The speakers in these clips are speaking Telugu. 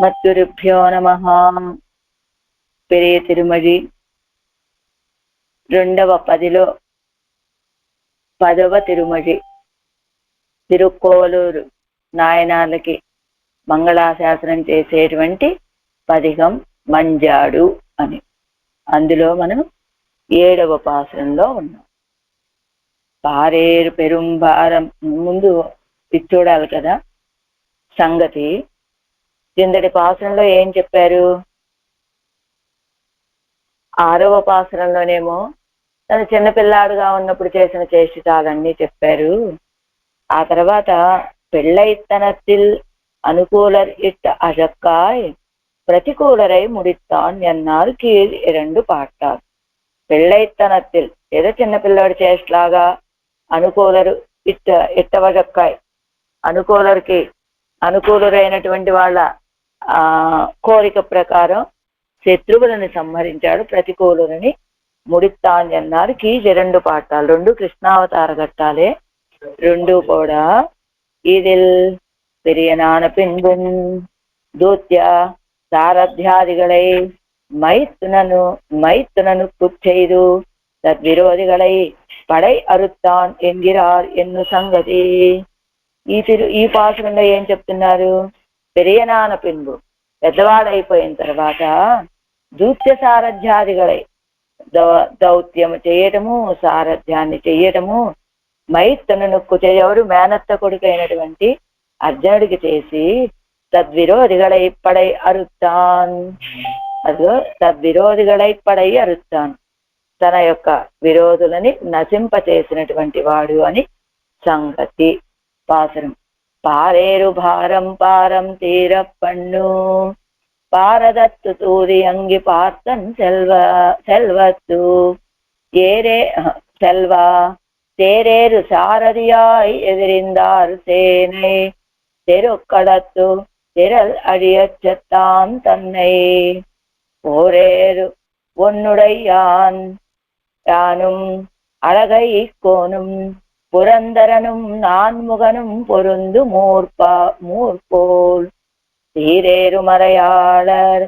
మత్తురుభ్యో నమః. పెరియ తిరుమడి రెండవ పదిలో 10వ తిరుమడి తిరుక్కోవలూరు నాయనార్లకి మంగళాశాసనం చేసేటువంటి పదిగం మంజాడు అని. అందులో మనం 7వ పాసురంలో ఉన్నాం. పారేరు పెరుంభారం. ముందు ఇది చూడాలి కదా సంగతి. కిందటి పాసురంలో ఏం చెప్పారు? 6వ పాసురంలోనేమో తను చిన్నపిల్లాడుగా ఉన్నప్పుడు చేసిన చేష్టితాలన్నీ చెప్పారు. ఆ తర్వాత పెళ్ళైతనத்தில் అనుకూలర్ ఇట్ అజక్కాయ్ ప్రతికూలరై ముడిత్తాన్ ఎన్నారు కీழ் 2 పాఠాలు. పెళ్ళైతనத்தில் ఏదో చిన్నపిల్లాడు చేష్టలాగా అనుకూలరు ఇట్టవజక్కాయ్ అనుకూలరికి అనుకూలురైనటువంటి వాళ్ళ కోరిక ప్రకారం శత్రువులను సంహరించాడు, ప్రతికూలులని ముడిత్తాన్ ఎన్నారు కీழ் 2 పాఠాలు. 2 కృష్ణావతార ఘట్టాలే. 2 కూడా இதில் பெரியனான பின்பும் தூத்ய சாரத்தியாதிகளை மைத்துனனு குச்செய்து தத்விரோதிகளை படை அறுத்தான் என்கிறார் ఎన్ను సంగతి. ఈ పాసురంలో ఏం చెప్తున్నారు? పెరియనాన పింబు పెద్దవాడైపోయిన తర్వాత దూత్య సారథ్యాదిగలై దౌత్యము చేయటము, సారథ్యాన్ని చెయ్యటము, మైత్తునను ఎవరు మేనత్త కొడుకైనటువంటి అర్జునుడికి చేసి తద్విరోధిగళై పడై అరుత్తాన్. అదో తద్విరోధిగళై పడై అరుత్తాన్, తన యొక్క విరోధులని నశింపచేసినటువంటి వాడు అని సంగతి. పాసురం. పారేరు భారం పారం తీర పన్ను పారదత్తు తూది అంగి பார்த்தன் செல்வத்து ஏரே செல்வா தேரேறு சாரதியாய் எதிரிந்தார் சேனை தெருக்கடத்து திரள் அழியச் செத்தான் தன்னை போரேறு ஒன்னுடையான் யானும் அழகை கோனும் புரந்தரனும் நான்முகனும் பொருந்து மூர்போல் சீரேறு மறையாளர்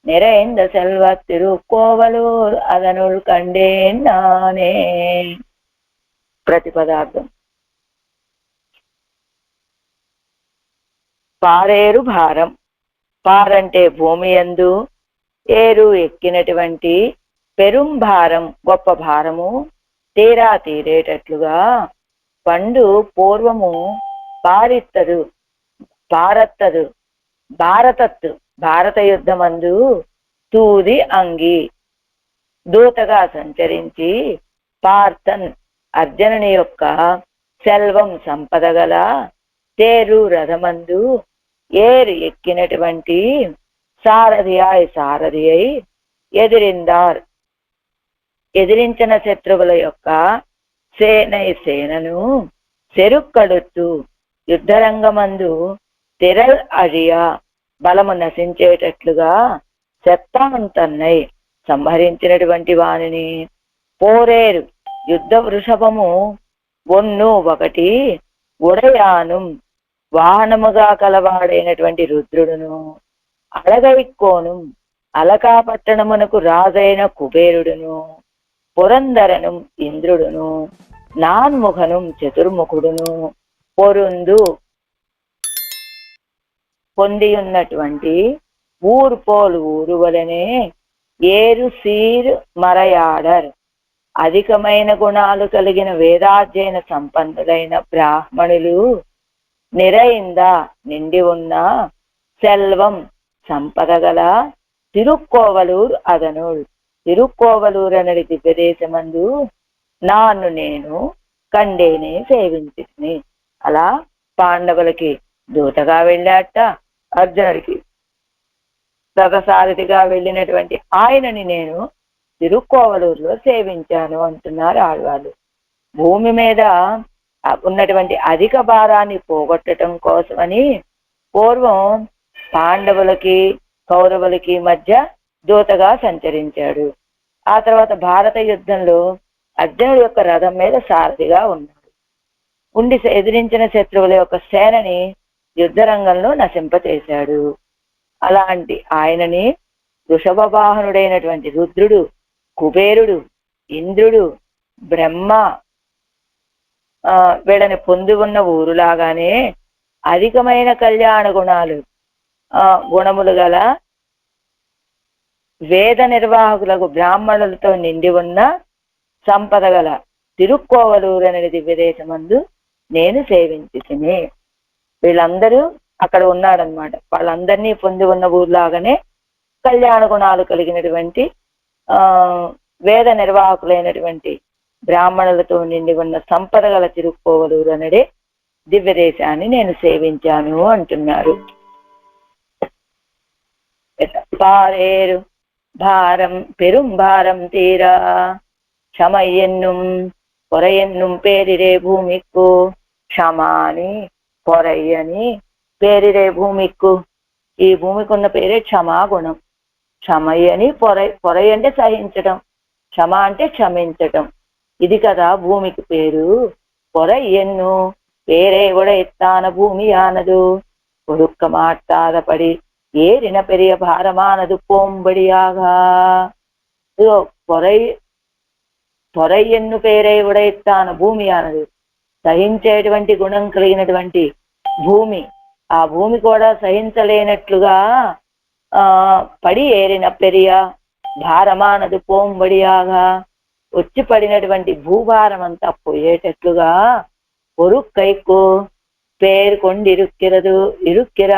நிறைந்த செல்வ திருக்கோவலூர் அதனுள் కండేన్ నానే. ప్రతిపదార్థం. పారేరు భారం. పారంటే భూమి యందు, ఏరు ఎక్కినటువంటి, పెరుంభారం గొప్ప భారము, తీరా తీరేటట్లుగా, పండు పూర్వము పారిత్తదు పారత్తదు భారతత్తు భారత యుద్ధమందు తూది అంగి దూతగా సంచరించి పార్థన్ అర్జునుని యొక్క సెల్వం సంపద గల తేరు రథమందు ఏరు ఎక్కినటువంటి సారథి అయి ఎదిరిందార్ ఎదిరించిన శత్రువుల యొక్క సేనను చెరుక్కడుతూ యుద్ధరంగమందు తిరల్ అழிయా బలము నశించేటట్లుగా చెత్తాన్ తన్నై సంహరించినటువంటి వానిని పోరేరు యుద్ధ వృషభము ఒకటి ఉడయాను వాహనముగా కలవాడైనటువంటి రుద్రుడును అలగైకోను అలకాపట్టణమునకు రాజైన కుబేరుడును పురందరను ఇంద్రుడును నాన్ముఖను చతుర్ముఖుడును పొరుందు పొంది ఉన్నటువంటి ఊర్పోలు ఊరు వలనే ఏరు సీర్ మరయాడర్ అధికమైన గుణాలు కలిగిన వేదాధ్యయన సంపన్నులైన బ్రాహ్మణులు నిరైంద నిండి ఉన్న సెల్వం సంపద గల తిరుక్కోవలూరు అదనుల్ తిరుక్కోవలూరు అనడి దివ్యదేశమందు నేను కండేనే సేవించి. అలా పాండవులకి దూతగా వెళ్ళాట, అర్జునుడికి రథసారథిగా వెళ్ళినటువంటి ఆయనని నేను తిరుక్కోవలూరులో సేవించాను అంటున్నారు ఆళ్వాళ్ళు. భూమి మీద ఉన్నటువంటి అధిక భారాన్ని పోగొట్టడం కోసమని పూర్వం పాండవులకి కౌరవులకి మధ్య దూతగా సంచరించాడు. ఆ తర్వాత భారత యుద్ధంలో అర్జునుడి యొక్క రథం మీద సారథిగా ఉన్నాడు. ఉండి ఎదిరించిన శత్రువుల యొక్క సేనని యుద్ధరంగంలో నశింపచేశాడు. అలాంటి ఆయనని వృషభ వాహనుడైనటువంటి రుద్రుడు, కుబేరుడు, ఇంద్రుడు, బ్రహ్మ వీళ్ళని పొంది ఉన్న ఊరులాగానే అధికమైన కళ్యాణ గుణములు గల వేద నిర్వాహకులకు బ్రాహ్మణులతో నిండి ఉన్న సంపద గల తిరుక్కోవలూరు అనే దివ్యదేశమందు నేను సేవించితిని. వీళ్ళందరూ అక్కడ ఉన్నాడనమాట. వాళ్ళందరినీ పొంది ఉన్న ఊర్లాగానే కళ్యాణ గుణాలు కలిగినటువంటి వేద నిర్వాహకులైనటువంటి బ్రాహ్మణులతో నిండి ఉన్న సంపద గల తిరుక్కోవలూరు అనడే దివ్యదేశాన్ని నేను సేవించాను అంటున్నారు. పారేరు భారం పెరుంభారం తీరా క్షమయ్యన్నుం పొరయన్నుం పేరిరే భూమిక్కు క్షమాని పొరయ్యని పేరిరే భూమిక్కు. ఈ భూమికి ఉన్న పేరే క్షమాగుణం. క్షమయ్యని పొరయ్య అంటే సహించటం, క్షమ అంటే క్షమించటం. ఇది కదా భూమికి పేరు. పొరయ్యన్ను పేరే ఉడైత్తాన భూమియానదు ఒడుక్క మాట్లాడపడి ఏరిన పెరియ భారమానదు పోంబడియాగా. పొరయ్యన్ను పేరే ఉడైత్తాన భూమియానదు, సహించేటువంటి గుణం కలిగినటువంటి భూమి. ఆ భూమి కూడా సహించలేనట్లుగా పడి ఏరిన పెరియ భారమానదు పోంబడియాగా, వచ్చి పడినటువంటి భూభారం అంతా పోయేటట్లుగా పొరుక్కైకు పేరు ఇరుక్కిర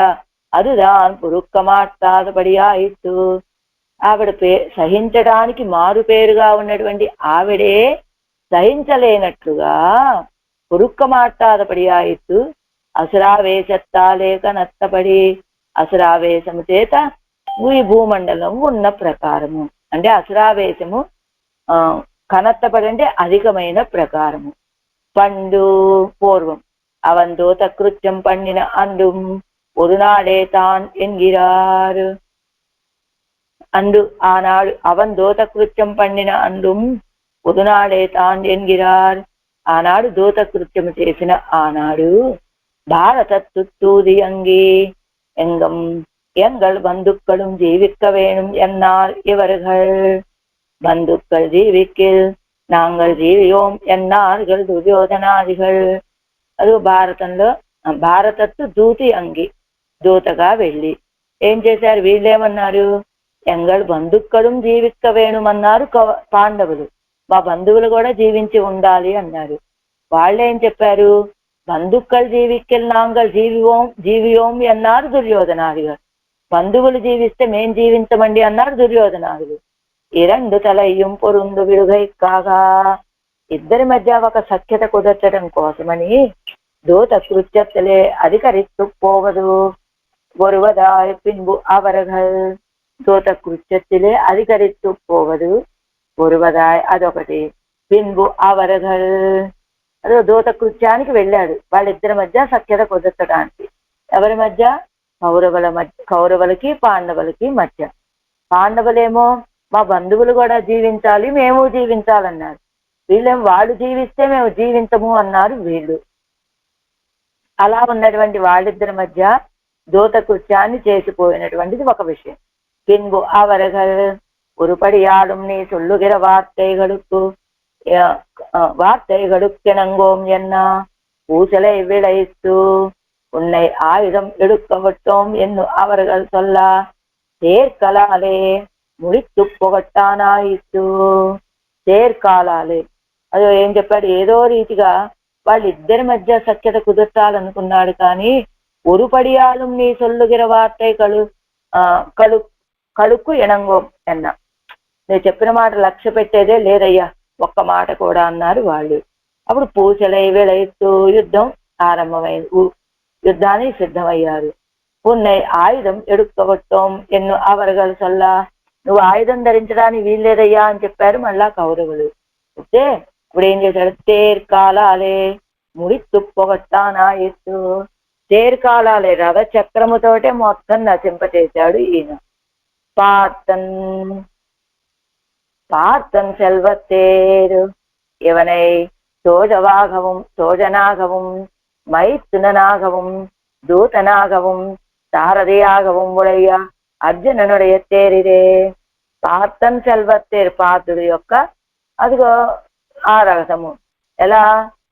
అదుదాన్ పొరుక్క మాట్లాడబడియాయిత్తు. ఆవిడ సహించడానికి మారు పేరుగా ఉన్నటువంటి ఆవిడే సహించలేనట్లుగా పొరుక్క మాట్లాడబడియాయిత్తు. అసురావేశత్తాలేక నత్తపడి, అసురావేశము చేత ఈ భూమండలం ఉన్న ప్రకారము అంటే అసురావేశము కనత్తపడి అంటే అధికమైన ప్రకారము. పండు పూర్వం అవందోత కృత్యం పండిన అండు ఒరునాడే తాన్ ఎన్గిరారు. అందు ఆనాడు అవందోత కృత్యం పండిన అండు ఒరునాడే తాన్ ఎన్గిరార్. ఆనాడు దూత కృత్యము చేసిన ఆనాడు భారత తుత్తూది అంగి ఎంగం ఎంగల్ బంధుక్களும் ஜீவிக்க வேணும் என்னால் இவர்கள். బంధుக்கள் జీవికిల్ నాంగల్ జీవియోం ఎన్నార్గల్ దుర్యోధనాదిகள். అది భారతంలో భారతత్తు దూతి అంగి, దూతగా వెళ్ళి ఏం చేశారు? వీళ్ళేమన్నారు? ఎంగళ్ బంధుక్కడం జీవిక్క వేణుమన్నారు పాండవులు. మా బంధువులు కూడా జీవించి ఉండాలి అన్నారు. వాళ్ళేం చెప్పారు? బంధుక్కల్ జీవిక్కిల్ నాంగల్ జీవియోం అన్నారు దుర్యోధనాదిగా. బంధువులు జీవిస్తే మేం జీవించమండి అన్నారు దుర్యోధనాదులు. ఇరండు తలయ్యం పొరుందు విడుగై కాగా, ఇద్దరి మధ్య ఒక సఖ్యత కుదర్చడం కోసమని దూత కృత్యత్తలే అధికరిస్తూ పోవదు ఒరువదాయ్ పిన్బు అవరగల్. దూత కృత్యత్తులే అధికరిస్తూ పోవదు ఒరువదాయ్ అదొకటి, పిన్బు అవరగల్ అదో దూత కృత్యానికి వెళ్ళాడు వాళ్ళిద్దరి మధ్య సఖ్యత కుదర్చడానికి. ఎవరి మధ్య? కౌరవులకి పాండవులకి మధ్య. పాండవులేమో మా బంధువులు కూడా జీవించాలి, మేము జీవించాలన్నారు. వీళ్ళేమో వాళ్ళు జీవిస్తే మేము జీవించము అన్నారు వీళ్ళు. అలా ఉన్నటువంటి వాళ్ళిద్దరి మధ్య దూత కృత్యాన్ని చేసిపోయినటువంటిది ఒక విషయం. పిన్బు అవరగల్ ఉరుపడియాడుం నీ సొల్లుగిర வார்த்தைகளுக்கெனங்கோம் என்ன பூசலை விளைத்து உன்னை ஆயுதம் எடுக்கவட்டோம் என்று அவர்கள் சொல்ல தேர்காலாலே முடித்து పొగట్టానాయిత్తు. தேర్కాలాలే అది ఏం చెప్పాడు? ఏదో రీతిగా వాళ్ళిద్దరి మధ్య సఖ్యత కుదర్చాలనుకున్నాడు. కానీ ఒరుపడియాలు నీ సొల్లుగిర వార్తలు కడుక్కు ఎనంగోం ఎన్న, నేను చెప్పిన మాట లక్ష్య పెట్టేదే లేదయ్యా ఒక్క మాట కూడా అన్నారు వాళ్ళు. అప్పుడు పూసలై వేళైతూ యుద్ధం ఆరంభమైంది. యుద్ధానికి సిద్ధమయ్యారు. ఉన్నై ఆయుధం ఎడుక్కవట్టం ఎన్ను అవరగలు సల్లా, నువ్వు ఆయుధం ధరించడానికి వీల్లేదయ్యా అని చెప్పారు మళ్ళా కౌరవులు. అయితే ఇప్పుడు ఏం చేశాడు? తేర్కాలాలే ముడిత్తు పొగట్టానా ఎత్తు. తేర్కాలాలే రథ చక్రముతోటే మొత్తం నశింపచేశాడు ఈయన. பார்த்தன் செல்வத்தேரு இவனை சோஜனாகவும் மைத்துனனாகவும் தூதனாகவும் சாரதியாகவும் உடைய అర్జునునుடைய తేరిరే. పార్థన్ సెల్వత్తేరు పార్థుడు యొక్క అదిగో ఆ రహసము. ఎలా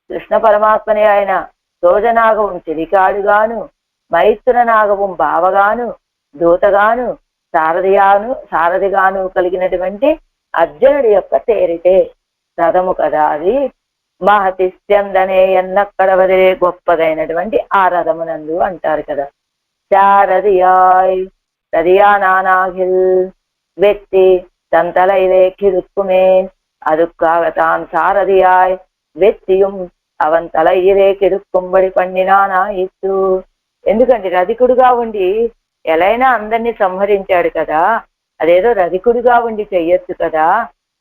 కృష్ణ పరమాత్మని ఆయన సోజనాగవం చిలికాడుగాను, మైత్రనాగవం బావగాను, దూతగాను, సారథిగాను కలిగినటువంటి అర్జునుడి యొక్క తేరితే రథము కదా అది. మహతిస్యందనే ఎన్నక్కడ వదిలే గొప్పదైనటువంటి ఆ రథమునందు అంటారు కదా. சாரதியாய் சரியானானாகில் வெற்றி தன் தலையிலே கிறுக்குமே. அதுக்காக தான் சாரதியாய் வெற்றியும் అవన్ తలయిరే కిడుక్కుబడి పండినానాయిత్తు. ఎందుకంటే రధికుడుగా ఉండి ఎలైనా అందరినీ సంహరించాడు కదా, అదేదో రధికుడిగా ఉండి చెయ్యొచ్చు కదా,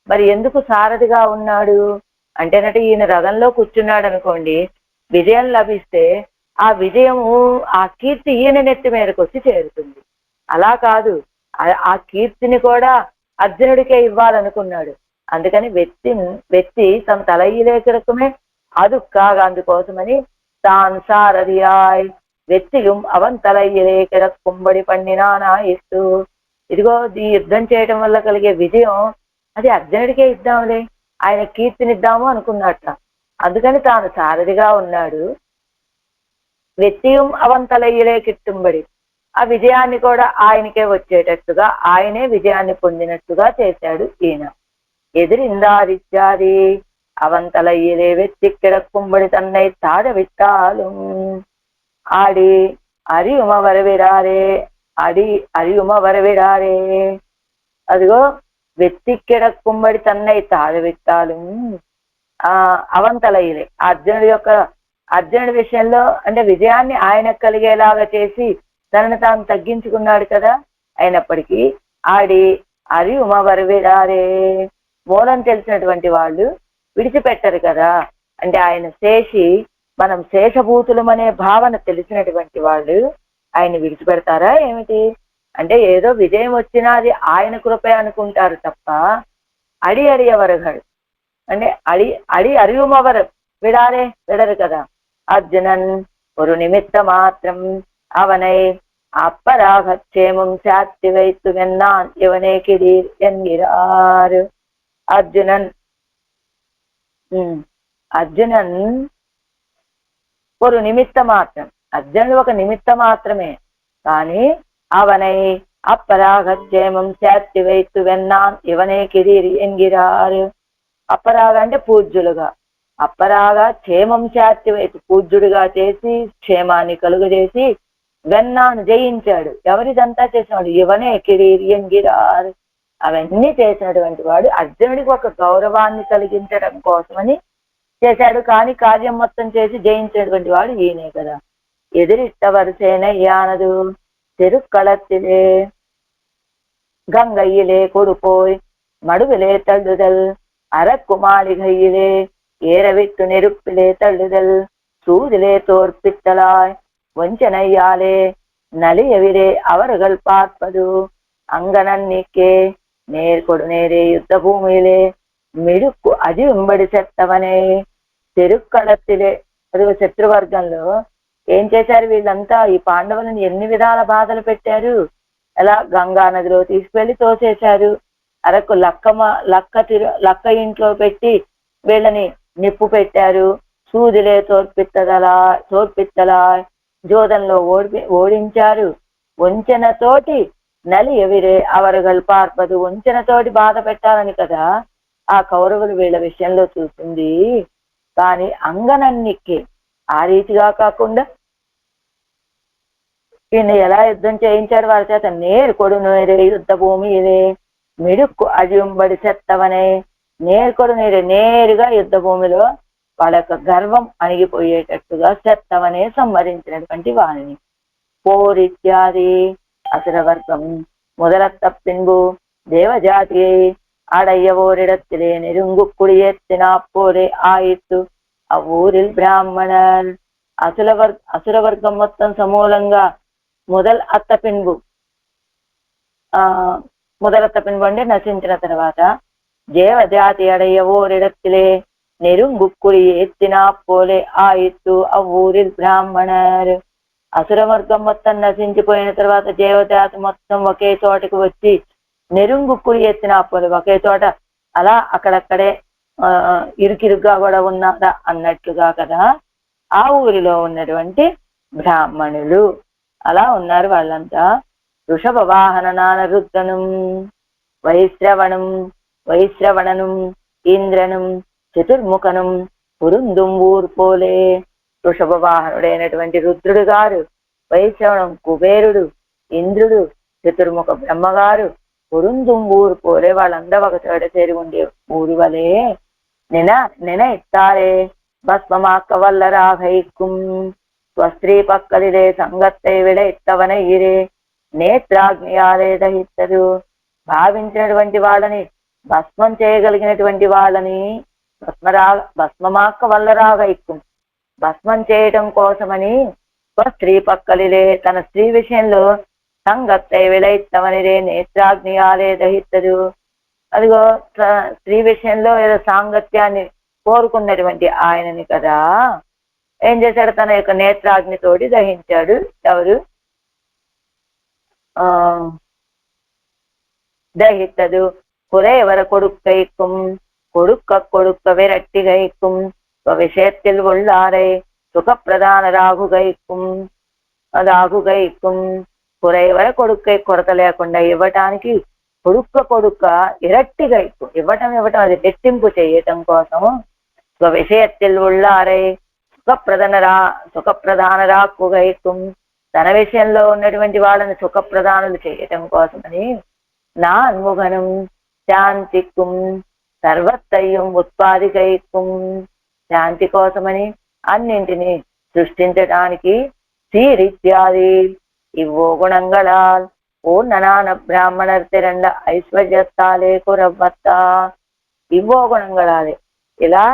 మరి ఎందుకు సారథిగా ఉన్నాడు అంటేనట ఈయన రథంలో కూర్చున్నాడు అనుకోండి, విజయం లభిస్తే ఆ విజయము ఆ కీర్తి ఈయన నెత్తి మీదకి వచ్చి చేరుతుంది. అలా కాదు, ఆ కీర్తిని కూడా అర్జునుడికే ఇవ్వాలనుకున్నాడు. అందుకని వెత్తి తన తలయిలే కిడకమే அதுக்காக అందుకోసమని తాన్ సారథియాయ్ వెత్తిயும் అవన్ తలయిలే కిడక్కుబడి పండినానాయిత్తు. ఇదిగో ఈ యుద్ధం చేయడం వల్ల కలిగే విజయం అది అర్జునుడికే ఇద్దాంలే, ఆయన కీర్తినిద్దాము అనుకున్నట్ట. అందుకని తాను సారథిగా ఉన్నాడు. వెత్తిயும் అవన్ తలయిలే కిట్టుబడి, ఆ విజయాన్ని కూడా ఆయనకే వచ్చేటట్టుగా, ఆయనే విజయాన్ని పొందినట్టుగా చేశాడు ఈయన. ఎదిరిందాదిత్యాది அவன் தலையிலே வெற்றி கிடக்கும்படி தன்னை தாழ விட்டாலும் ஆடி அறியும வரவிடாரே, அறியும வரவிடாரே. అదిగో వెత్తి కిడక్కుబడి తన్నై తాళవిట్టాలు అవన్ తలయిలే అర్జునుడి విషయంలో అంటే విజయాన్ని ఆయన కలిగేలాగా చేసి తనను తాను తగ్గించుకున్నాడు కదా. అయినప్పటికీ ఆడి அறியும வரவிடாரே, మూలం తెలిసినటువంటి వాళ్ళు విడిచిపెట్టరు కదా. అంటే ఆయన మనం శేషభూతులమనే భావన తెలిసినటువంటి వాళ్ళు ఆయన విడిచిపెడతారా ఏమిటి? అంటే ఏదో విజయం వచ్చినా అది ఆయన కృపే అనుకుంటారు తప్ప అడియవరగాడు అంటే அறியுமவர் విడరు కదా. అర్జునన్ ஒரு నిమిత్త మాత్రం అవనై அப்பராகட்சேமம் சாத்தி வைத்து வென்னான் இவனே கிடீர் என்கிறார். అర్జునన్ ஒரு నిమిత్త మాత్రం, అర్జునుడు ఒక నిమిత్త మాత్రమే. కానీ అవనై అప్పరాగక్షేమం శాతి వైతు వెన్నాన్ ఇవనే కిరీరి ఎంగిరారు. అప్పరాగ అంటే పూజ్యులుగా, అప్పరాగ క్షేమం శాతి వైతు పూజ్యుడిగా చేసి క్షేమాన్ని కలుగజేసి వెన్నాను జయించాడు. ఎవరిదంతా చేసినాడు? ఇవనే కిరీరి ఎంగిరారు. అవన్నీ చేసినటువంటి వాడు అర్జునుడికి ఒక గౌరవాన్ని కలిగించడం కోసమని చేశాడు. కానీ కార్యం మొత్తం చేసి జయించినటువంటి వాడు ఈయనే కదా. ఎదిరిట్ట వరుసేన యానదు తెరుక్களத்திலே గంగయ్యలే కొడుపోయ్ మడువిలే తள்ளுதல் அறக்குமாளிகையிலே ஏறவிட்டு நெருப்பிலே தள்ளுதல் சூதிலே தோற்பித்தலாய் வஞ்சனையாலே நலியவிரே அவர்கள் பார்ப்பது అంగనన్నికే నేర్కొడు నేరే యుద్ధ భూమిలే మిడుక్కు అజింబడి చెత్తవనే. తెరుక్களத்திலே అది శత్రువర్గంలో ఏం చేశారు వీళ్ళంతా? ఈ పాండవులను ఎన్ని విధాల బాధలు పెట్టారు. ఎలా గంగా నదిలో తీసుకువెళ్ళి తోసేశారు. అరకు లక్క ఇంట్లో పెట్టి వీళ్ళని నిప్పు పెట్టారు. సూదిలే తోర్పిత్తలా జోదంలో ఓడించారు. వంచనతోటి నలి ఎవిరే అవరుగల్ పార్పదు, వంచనతోటి బాధ పెట్టాలని కదా ఆ కౌరవులు వీళ్ళ విషయంలో చూసింది. కానీ అంగనన్నికే ఆ రీతిగా కాకుండా ఈయన ఎలా యుద్ధం చేయించాడు వారి చేత? నేర్కొడు నేరే యుద్ధ భూమి ఇదే మిడుక్కు అజింబడి చెత్తవనే. నేర్కొడు నేరే నేరుగా యుద్ధ భూమిలో వాళ్ళ యొక్క గర్వం అణిగిపోయేటట్టుగా చెత్తవనే సంహరించినటువంటి వాణిని. పోరిత్యాది அசுரவர்க்கம் முதலத்த பின்பு தேவஜாதியை அடைய ஓரிடத்திலே நெருங்கு குடியேற்றினா போரே ஆயிற்று అవ్వూరిల్ బ్రాహ్మణర్. అసురవర్గం మొత్తం సమూలంగా మొదలత్త పిన్బు అంటే నశించిన తర్వాత దేవజాతి అడయ్య ఓరిడத்திலே நெருங்கு குடியேற்றினா போலே ஆயிற்று అవ్వూరిల్ బ్రాహ్మణర్. అసురవర్గం మొత్తం నశించిపోయిన తర్వాత దేవజాతి మొత్తం ఒకే చోటకి వచ్చి నెరుంగుక్కులు ఎత్తిన అప్పుడు ఒకే చోట అలా అక్కడక్కడే ఇరుకిరుగ్గా కూడా ఉన్నారా అన్నట్లుగా కదా ఆ ఊరిలో ఉన్నటువంటి బ్రాహ్మణులు అలా ఉన్నారు వాళ్ళంతా. వృషభ వాహన నానరుద్ధనం వైశ్రవణం ఇంద్రనం చతుర్ముఖనం పురుందుంబూర్ పోలే. వృషభ వాహనుడైనటువంటి రుద్రుడు గారు, వైశ్రవణం కుబేరుడు, ఇంద్రుడు, చతుర్ముఖ బ్రహ్మగారు, పురుందుంబూర్ పోలే వాళ్ళందరూ ఒక చోట చేరి ఉండే ఊరి వలే நினைத்தாரே பஸ்மமாக்க வல்லராகைக்கும் ஸ்வஸ்திரீ பக்கலிலே సంగத்தை విడైత్తవన ఇరే నేత్రాగ్నియాలే దహిత్తరు. భావించినటువంటి వాళ్ళని భస్మం చేయగలిగినటువంటి వాళ్ళని భస్మమాక్క వల్లరాగైక్కుం భస్మం చేయటం కోసమని స్త్రీ పక్కలిలే తన స్త్రీ విషయంలో సంగத்தை విడైత్తవనిరే నేత్రాగ్నియాలే దహిత్తరు. అదిగో స్త్రీ విషయంలో ఏదో సాంగత్యాన్ని కోరుకున్నటువంటి ఆయనని కదా ఏం చేశాడు, తన యొక్క నేత్రాగ్నితోటి దహించాడు. ఎవరు? దహిత్తదు. குறைவர கொடுக்கைக்கும் கொடுக்க விரட்டிகைக்கும் விஷயத்தில் உள்ளாரை సుఖప్రధానరాగుగైக்கும் కురైవర కొడుకై కొరత లేకుండా ఇవ్వటానికి కొడుక్క ఇరట్టిగైకు ఇవ్వటం అది రెట్టింపు చేయటం కోసము విషయத்தில் உள்ளாரை సుఖప్రధానరాకుగైக்கும் తన విషయంలో ఉన్నటువంటి వాళ్ళని సుఖప్రధానులు చేయటం కోసమని నా అన్ముఖనం శాంతికుం సర్వత్తయ్యం ఉత్పాదికైకుం శాంతి కోసమని అన్నింటినీ సృష్టించడానికి சீரித்யாதி இவ்வோகுணங்களால் பூர்ணனான பிராமணர் திரண்ட ఐశ్వర్యத்தாలే కురవత్తా. ఇవో గుణంగళాలే ఇలా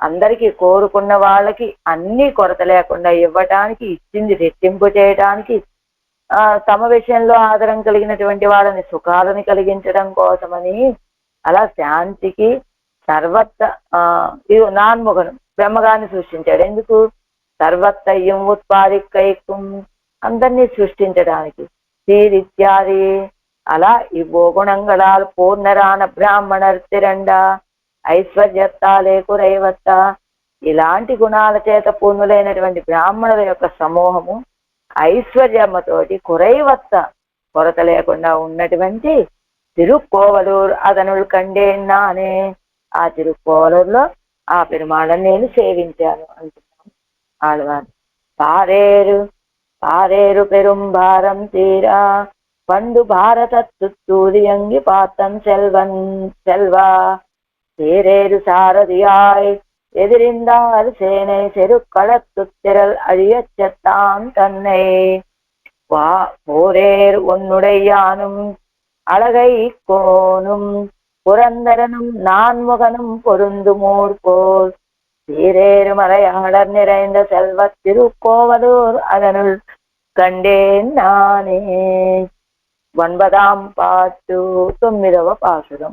అందరికీ కోరుకున్న వాళ్ళకి అన్ని కొరత లేకుండా ఇవ్వటానికి, ఇచ్చింది రెట్టింపు చేయటానికి, తమ విషయంలో ఆదరం కలిగినటువంటి వాళ్ళని సుఖాలని కలిగించడం కోసమని అలా శాంతికి సర్వత్త నాన్ముఖను బ్రహ్మగారిని సృష్టించాడు. ఎందుకు? సర్వత్తయ్యం ఉత్పాదికైకం అందరినీ సృష్టించడానికి. సీరిత్యాది అలా ఇవో గుణంగళాలు పూర్ణరాన బ్రాహ్మణర్ తిరండ ఐశ్వర్యత్తాలే కురైవత్త. ఇలాంటి గుణాల చేత పూర్ణులైనటువంటి బ్రాహ్మణుల యొక్క సమూహము ఐశ్వర్యమ్మతోటి కురైవత్త కొరత లేకుండా ఉన్నటువంటి తిరుక్కోవలూరు అదనులు కండేన్నానే. ఆ తిరుక్కోవలూరులో ఆ పెరుమాళని నేను సేవించాను అంటున్నాను ఆళ్వారు. పారేరు పెరుంభారం తీరా పండు భారత తుత్తూరియంగి పాతం செல்வா தேரேறு சாரதியாய் எதிரிந்தார் சேனை செருக்களத்துத்திரல் அழியச்சத்தான் தன்னை போரேர் ஒன்னுடையானும் அழகை கோனும் புரந்தரனும் நான்முகனும் பொருந்துமோர் போல் சீரேறு மலையாளர் நிறைந்த செல்வ திருக்கோவலூர் அதனுள் கண்டேன் நானே. 9వ పాటు 9వ పాసురం.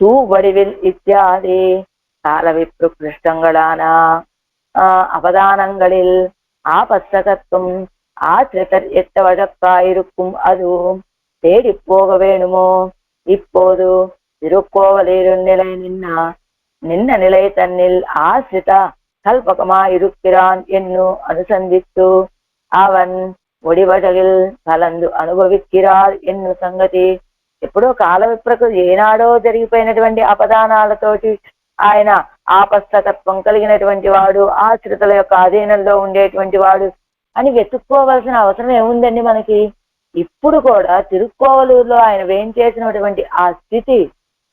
சூவடிவில் இத்தியாதி காலவிப்ருஷ்டங்களான அவதானங்களில் ஆபஸ்தகத்தும் ஆசிரியர் எத்த வழக்காயிருக்கும் அதுவும் தேடி போக வேணுமோ. இப்போது திருக்கோவலூர் நிலை நின்ன நிலை தன்னில் ஆசிரித கல்பகமாயிருக்கிறான் என்னும் అనుసంధిస్తూ அவன் ఒడివడగిల్ కలందు అనుభవిక్కిరార్ ఎన్ను సంగతి. ఎప్పుడో కాల విప్రకృతి ఏనాడో జరిగిపోయినటువంటి అపదానాలతోటి ఆయన ఆపస్తకత్వం కలిగినటువంటి వాడు, ఆశ్రితుల యొక్క అధీనంలో ఉండేటువంటి వాడు అని వెతుక్కోవలసిన అవసరం ఏముందండి మనకి? ఇప్పుడు కూడా తిరుక్కోవలూరులో ఆయన వేయించేసినటువంటి ఆ స్థితి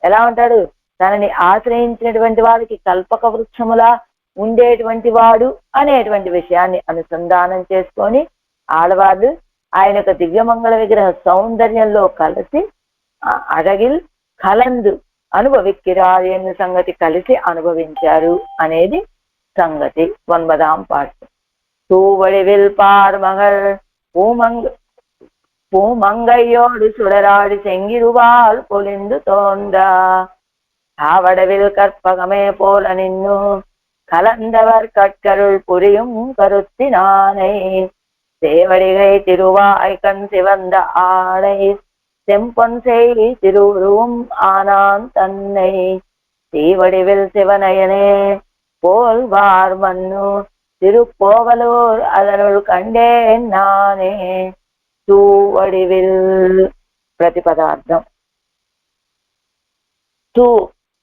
ఎలా ఉంటాడు? తనని ఆశ్రయించినటువంటి వాడికి కల్పక వృక్షములా ఉండేటువంటి వాడు అనేటువంటి విషయాన్ని అనుసంధానం చేసుకొని ఆడవాళ్ళు ఆయన యొక్క దివ్యమంగళ విగ్రహ సౌందర్యంలో కలిసి అడగిల్ కలందు అనుభవిక్కిరారు ఎన్ని సంగతి కలిసి అనుభవించారు అనేది సంగతి. 9వ పాటు. தூவழிவில் பார்மகள் பூமங்கையோடு சுடராடி செங்கிருவாள் பொலிந்து தோன்றா ஆவடவில் கற்பகமே போல நின்னு கலந்தவர் கற்கருள் புரியும் கருத்தினானை சேவடிகை திருவாய் கண் சிவந்த ஆடை செம்பொன் செய் திருவுருவும் ஆனான் தன்னை தீவடிவில் சிவனயனே போல்வார் மன்னு திருக்கோவலூர் அதனுள் கண்டேன் நானே. తూవడివిల్ ప్రతిపదార్థం. తూ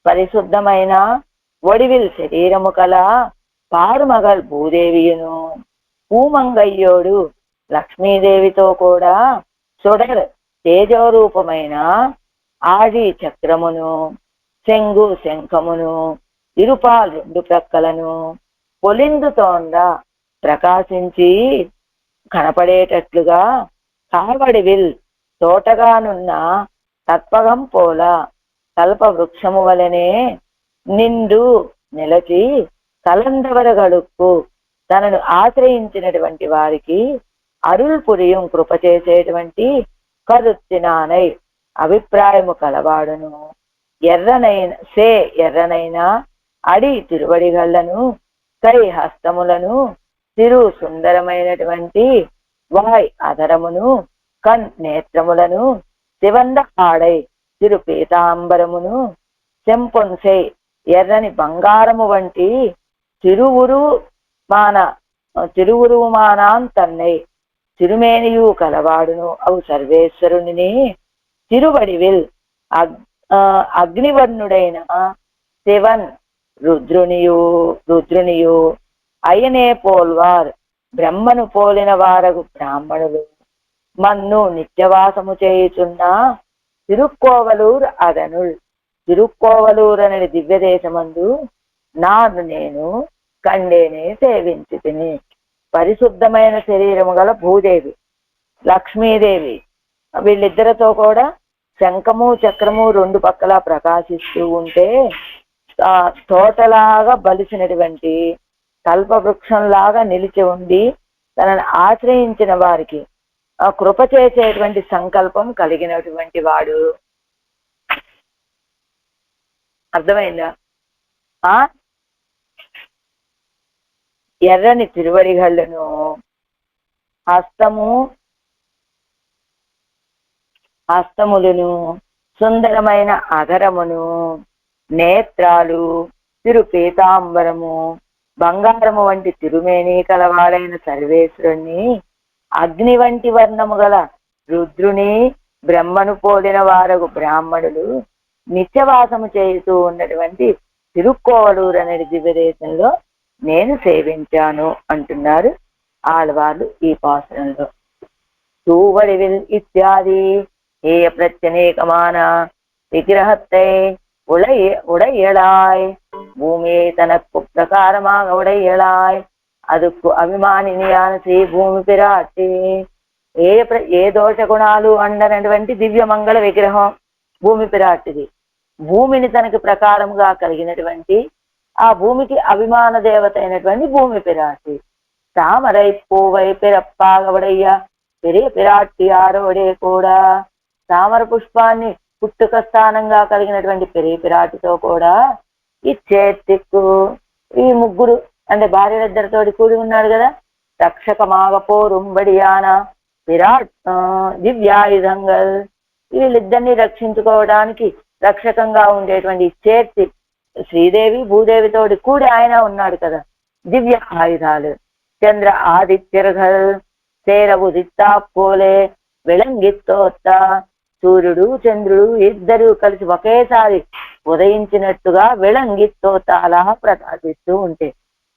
పరిశుద్ధమైన, ఒడివిల్ శరీరము కల పారుమగల్ భూదేవియును పూమంగయ్యోడు లక్ష్మీదేవితో కూడా సుడర్ తేజోరూపమైన ఆడి చక్రమును శంగు శంఖమును ఇరుపాల్ రెండు ప్రక్కలను పొలిందుతోండ ప్రకాశించి కనపడేటట్లుగా కావడివిల్ తోటగానున్న తత్పగం పోల కల్ప వృక్షము వలనే నిండు నిలచి కలందవరగడుక్కు తనను ఆశ్రయించినటువంటి వారికి అరుల్ పురియం కృప చేసేటువంటి కరుత్తినానై అభిప్రాయము కలవాడును ఎర్రనైన అడి తిరువడిగళ్లను కై హస్తములను తిరు సుందరమైనటువంటి వాయ్ అధరమును కన్ నేత్రములను శివంద ఆడై తిరు పీతాంబరమును చెంపొన్సై ఎర్రని బంగారము వంటి తిరువురుమానాం తన్నై తిరుమేనియు కలవాడును అవు సర్వేశ్వరుని తిరువడివిల్ అగ్నివర్ణుడైన శివన్ రుద్రునియు అయనే పోల్వార్ బ్రహ్మను పోలిన వారగు బ్రాహ్మణులు మన్ను నిత్యవాసము చేయుచున్న తిరుక్కోవలూర్ అదనుల్ తిరుక్కోవలూర్ అనే దివ్యదేశమందు నేను కండేనే సేవించి తిని. పరిశుద్ధమైన శరీరము గల భూదేవి, లక్ష్మీదేవి వీళ్ళిద్దరితో కూడా శంఖము చక్రము రెండు పక్కల ప్రకాశిస్తూ ఉంటే తోటలాగా బలిసినటువంటి కల్పవృక్షంలాగా నిలిచి ఉండి తనను ఆశ్రయించిన వారికి ఆ కృప చేసేటువంటి సంకల్పం కలిగినటువంటి వాడు. అర్థమైందా? ఎర్రని తిరువడిగళ్లను, హస్తములను, సుందరమైన అధరమును, నేత్రాలు, తిరు పీతాంబరము, బంగారము వంటి తిరుమేని కలవాడైన సర్వేశ్వరుణ్ణి, అగ్ని వంటి వర్ణము గల రుద్రుని, బ్రహ్మను పోలిన వారగు బ్రాహ్మణులు నిత్యవాసము చేస్తూ ఉన్నటువంటి తిరుక్కోవలూరు అనే దివ్యదేశంలో నేను సేవించాను అంటున్నారు ఆళ్వార్లు ఈ పాసురంలో. తూవడివిల్ ఇత్యాది ఏయ ప్రత్యనేకమాన విగ్రహத்தை உடையளாய் பூமியை தனக்கு பிரகாரமாக உடையளாய் அதுக்கு అభిమానినియాన శ్రీ భూమి పిరాటి. ఏ దోష గుణాలు అండనటువంటి దివ్య మంగళ విగ్రహం భూమి పిరాటిది. భూమిని తనకి ప్రకారంగా కలిగినటువంటి ఆ భూమికి అభిమాన దేవత అయినటువంటి భూమి పిరాటి. తామరై పూవై పిరప్పాగవడయ్య పెరియ పిరాటి ఆరోడే కూడా. తామర పుష్పాన్ని పుట్టుక స్థానంగా కలిగినటువంటి పెరియ పిరాటితో కూడా ఈ చేతిక్కు ఈ ముగ్గురు అంటే భార్యలిద్దరితోటి కూడి ఉన్నాడు కదా. రక్షకమాగపోరుంబడియాన విరాట్ దివ్యాయుధంగల్ వీళ్ళిద్దరిని రక్షించుకోవడానికి రక్షకంగా ఉండేటువంటి చేతి శ్రీదేవి భూదేవితోటి కూడి ఆయన ఉన్నాడు కదా. దివ్య ఆయుధాలు చంద్ర ఆదిత్యర్ఘల్ సేర ఉదిత్తా పోలే విళంగిత్తోత్త. సూర్యుడు చంద్రుడు ఇద్దరు కలిసి ఒకేసారి ఉదయించినట్టుగా విళంగిత్తోత అలా ప్రకాశిస్తూ ఉంటే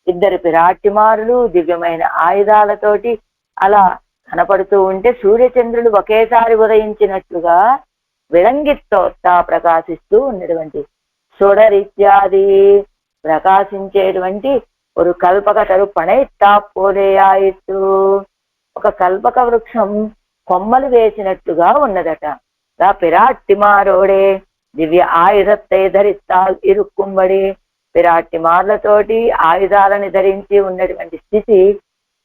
ఇద్దరు పిరాటిమారులు దివ్యమైన ఆయుధాలతోటి అలా కనపడుతూ ఉంటే సూర్యచంద్రులు ఒకేసారి ఉదయించినట్టుగా విళంగిత్తోత ప్రకాశిస్తూ ఉన్నటువంటి సుడరిత్యాది ప్రకాశించేటువంటి ఒక కల్పకటరు పణైత్తా పోలేయాయిత్తు. ఒక కల్పక వృక్షం కొమ్మలు వేసినట్టుగా ఉన్నదట. రా పిరాటిమారోడే దివ్య ఆయుధத்தை ధరిస్తాల్ ఇరుక్కుమ్మడి. పిరాటిమార్లతోటి ఆయుధాలని ధరించి ఉన్నటువంటి స్థితి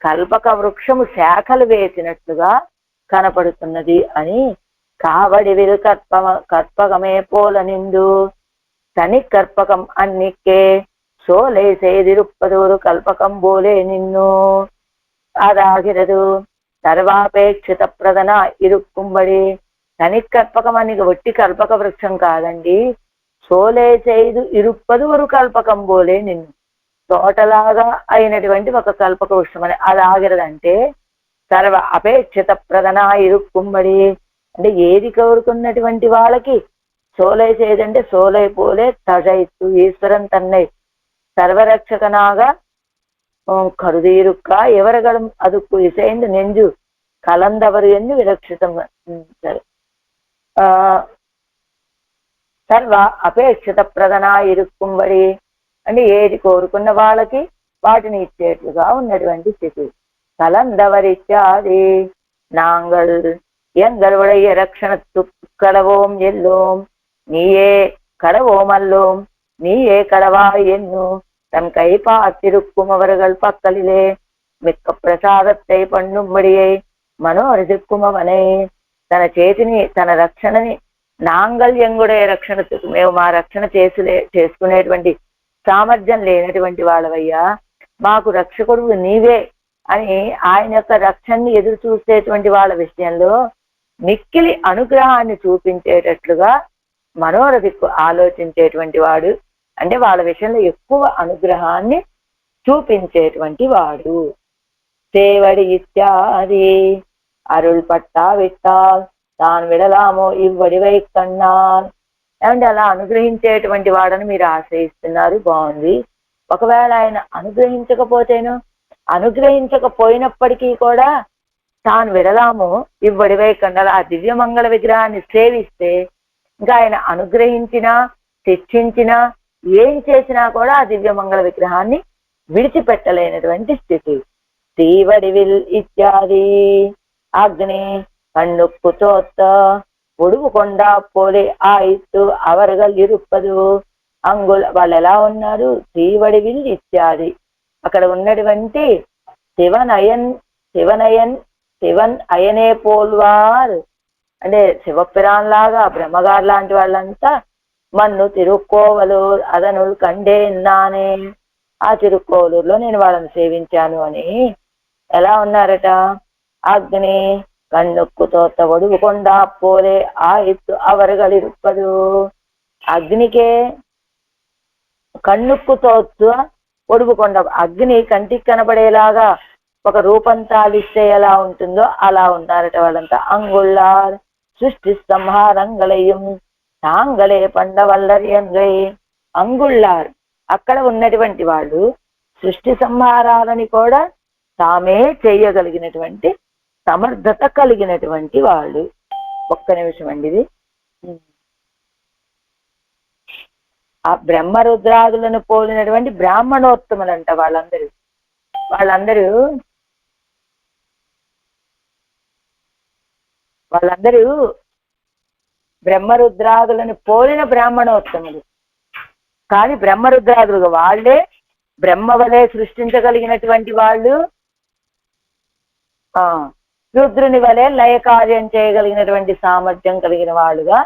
కల్పక వృక్షము శాఖలు వేసినట్లుగా కనపడుతున్నది అని. కావడివిల్ కర్పగమే పోల నిండు తని కర్పకం అన్నిక్కే சோலை செய்திருப்பதொரு கல்பகம் போலே நின்னோ அதாகிறது సర్వాపేక్షిత ప్రదన ఇరుక్కుబడి తనికల్పకం అని ఒట్టి కల్పక వృక్షం కాదండి. సోలే చేయదు ఇరుప్పదు ఒక కల్పకం పోలే నిన్ను తోటలాగా అయినటువంటి ఒక కల్పక వృక్షం అని అది ఆగిరదంటే సర్వ అపేక్షిత ప్రదన ఇరుక్కుబడి అంటే ఏది కోరుకున్నటువంటి వాళ్ళకి సోలై చేయదంటే సోలై పోలే తజైతు ఈశ్వరన్ తన్నై సర్వరక్షకనాగా கருதியிருக்கா எவர்களும் அதுக்கு இசைந்து நெஞ்சு கலந்தவர் என்று విరక్షితం సరే సర్వ అపేక్షిత ప్రదనా ఇరుక్కుబడి అంటే ఏది కోరుకున్న వాళ్ళకి వాటిని ఇచ్చేట్లుగా ఉన్నటువంటి స్థితి. కలందవరిత్యాది నాంగల్ எங்களுடைய ரக்ஷணத்து கடவோம் எல்லோம் நீயே கடவோம் அல்லோம் நீயே கடவாய் என்னும் தன் கை பார்த்திருக்கும் அவர்கள் பக்கலிலே மிக்க பிரசாదத்தை பண்ணும்படியை మనోరజిక్కుమ అవనే తన చేతిని తన రక్షణని నాంగల్ ఎంగుడే రక్షణకు మేము మా రక్షణ చేసుకునేటువంటి సామర్థ్యం లేనటువంటి వాళ్ళవయ్యా, మాకు రక్షకుడు నీవే అని ఆయన యొక్క రక్షణని ఎదురు చూసేటువంటి వాళ్ళ విషయంలో మిక్కిలి అనుగ్రహాన్ని చూపించేటట్లుగా మనోరధికు ఆలోచించేటువంటి వాడు అంటే వాళ్ళ విషయంలో ఎక్కువ అనుగ్రహాన్ని చూపించేటువంటి వాడు. సేవడి ఇత్యాది అరుள் పట్టా విట్టాల్ తాను విడలామో ఇవ్వడివై కన్నాల్ ఏమంటే అలా అనుగ్రహించేటువంటి వాడని మీరు ఆశ్రయిస్తున్నారు, బాగుంది. ఒకవేళ ఆయన అనుగ్రహించకపోతేనో అనుగ్రహించకపోయినప్పటికీ కూడా తాను విడలామో ఇవ్వడివై కన్నాల్ ఆ దివ్యమంగళ విగ్రహాన్ని సేవిస్తే ఇంకా ఆయన అనుగ్రహించినా శిక్షించినా ఏం చేసినా కూడా ఆ దివ్యమంగళ విగ్రహాన్ని విడిచిపెట్టలేనటువంటి స్థితి. తీవడివిల్ ఇత్యాది అగ్ని కన్నుక్కు తోత్త ఒడువు కొండ పోలే ఆయిత్తు అవరగల్ ఇరుప్పదు అంగుల వాళ్ళు ఎలా ఉన్నారు? తీవడివిల్ ఇత్యాది అక్కడ ఉన్నటువంటి శివన్ అయనే పోల్వారు అంటే శివపిరాన్ లాగా బ్రహ్మగారు లాంటి వాళ్ళంతా మన్ను తిరుక్కోవలూరు అదనులు కండే నానే ఆ తిరుక్కోవలూరులో నేను వాళ్ళని సేవించాను అని ఎలా ఉన్నారట? అగ్ని కన్నుక్కు తోత ఒడుగు కొండ పోలే ఆ ఎత్తు అవరగలిరుప్పదు అగ్నికే కన్నుక్కు తోత్తు ఒడుగు కొండ అగ్ని కంటికి కనబడేలాగా ఒక రూపం తాలిస్తే ఎలా ఉంటుందో అలా ఉన్నారట వాళ్ళంతా. అంగుళ్ళార్ సృష్టి సంహారంగళయం తాంగలే పండవల్లర్యంగై అంగుళ్ళార్ అక్కడ ఉన్నటువంటి వాళ్ళు సృష్టి సంహారాలని కూడా తామే చేయగలిగినటువంటి సమర్థత కలిగినటువంటి వాళ్ళు. ఒక్క నిమిషం అండి, ఇది ఆ బ్రహ్మరుద్రాదులను పోలినటువంటి బ్రాహ్మణోత్తములంట వాళ్ళందరూ బ్రహ్మరుద్రాదులను పోలిన బ్రాహ్మణోత్తములు. కానీ బ్రహ్మరుద్రాదులుగా వాళ్ళే బ్రహ్మ వలె సృష్టించగలిగినటువంటి వాళ్ళు, రుద్రుని వలె లయ కార్యం చేయగలిగినటువంటి సామర్థ్యం కలిగిన వాళ్ళుగా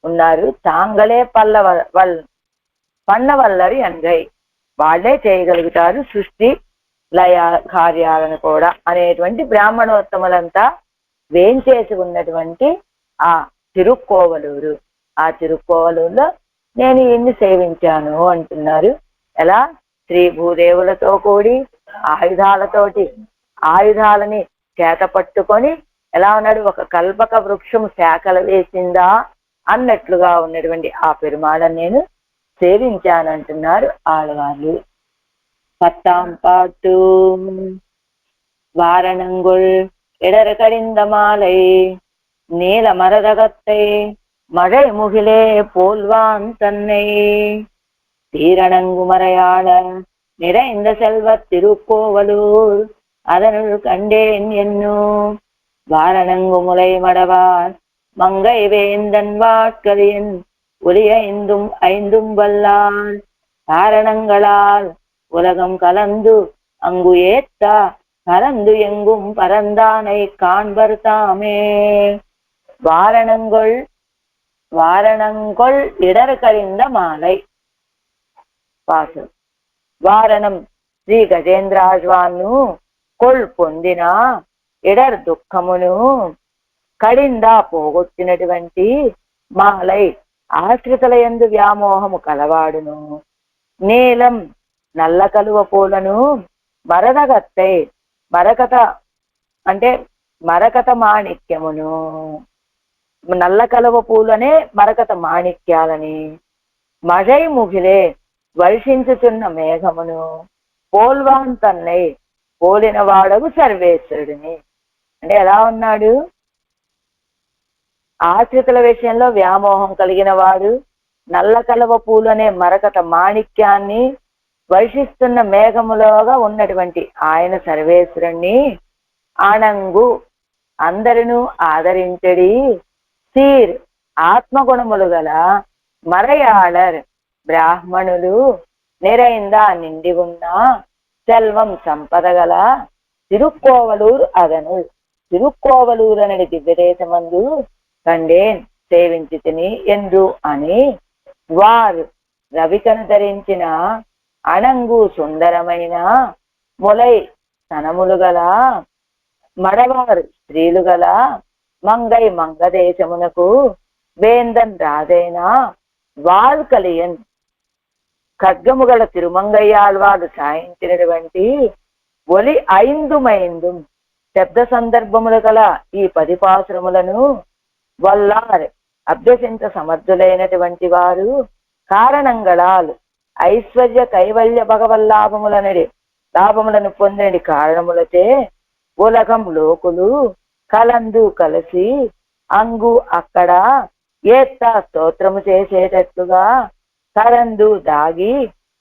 ఉన్నారు. తాంగలే పన్నవల్లరి అంగై వాళ్ళే చేయగలుగుతారు సృష్టి లయ కార్యాలను కూడా అనేటువంటి బ్రాహ్మణోత్తములంతా వేంచేసి ఉన్నటువంటి ఆ తిరుక్కోవలూరు. ఆ తిరుక్కోవలూరులో నేను ఇన్ని సేవించాను అంటున్నారు. ఎలా? శ్రీ భూదేవులతో కూడి ఆయుధాలని చేత పట్టుకొని ఎలా ఉన్నాడు? ఒక కల్పక వృక్షం శాఖలు వేసిందా అన్నట్లుగా ఉన్నటువంటి ఆ పెరుమాళని నేను సేవించానంటున్నారు ఆడవాళ్ళు. பத்தாம் பாட்டு வாரணங்குள் இடர்கடிந்த மாலை நீல மரதகத்தை மழை முகிலே போல்வான் தன்னை தீரணங்கு மறையாள நிறைந்த செல்வ திருக்கோவலூர் அதனுள் கண்டேன் என்னும் வாரணங்கு முலை மடவார் மங்கை வேந்தன் வாட்களின் ஒளிய ஐந்தும் வல்லார் காரணங்களால் உலகம் கலந்து அங்கு ஏத்தா கலந்து எங்கும் பரந்தானை காண்பர் தாமே. வாரணங்கொள் இடர் கறிந்த மாலை பாசம் వారణం శ్రీ గజేంద్రాజ్వాన్ను పొందిన ఎడర్ దుఃఖమును కడిందా పోగొట్టినటువంటి మాలై ఆశ్రితల యందు వ్యామోహము కలవాడును నీలం నల్ల కలువ పూలను మరదగత్తై మరకత అంటే మరకత మాణిక్యమును నల్ల కలువ పూలనే మరకత మాణిక్యాలని మజై ముగిలే వర్షించుచున్న మేఘమును పోల్వాన్ తన్నై పోలిన వాడగు సర్వేశ్వరుడిని. అంటే ఎలా ఉన్నాడు? ఆశ్రితుల విషయంలో వ్యామోహం కలిగిన వాడు, నల్ల కలువ పూలనే మరకత మాణిక్యాన్ని వర్షిస్తున్న మేఘములోగా ఉన్నటువంటి ఆయన సర్వేశ్వరుణ్ణి ఆనంగు అందరినూ ఆదరించడి సీర్ ఆత్మగుణములు గల మరయాళర్ బ్రాహ్మణులు నిరైందా నిండి ఉన్న సెల్వం సంపద గల తిరుక్కోవలూరు అదను తిరుక్కోవలూరు అనేది దివ్యదేశమందు కండేన్ సేవించి తిని ఎందు అని వారు రవికను ధరించిన అణంగు సుందరమైన మొలై స్తనములు గల మడవారు స్త్రీలు గల మంగై మంగదేశమునకు వేందన్ రాజైన వాల్కలియన్ ఖడ్గము గల తిరుమంగయ్యాళ్వాడు సాయించినటువంటి ఒలి ఐందుమైందు శబ్ద సందర్భములు గల ఈ 10 పాసురములను వల్లార్ అభ్యసించ సమర్థులైనటువంటి వారు కారణంగళాలు ఐశ్వర్య కైవల్య భగవల్లాభములనడి లాభములను పొందినడి కారణములచే ఉలగం లోకులు కలందు కలిసి అంగు అక్కడ ఏత్తా స్తోత్రము చేసేటట్లుగా కరందు దాగి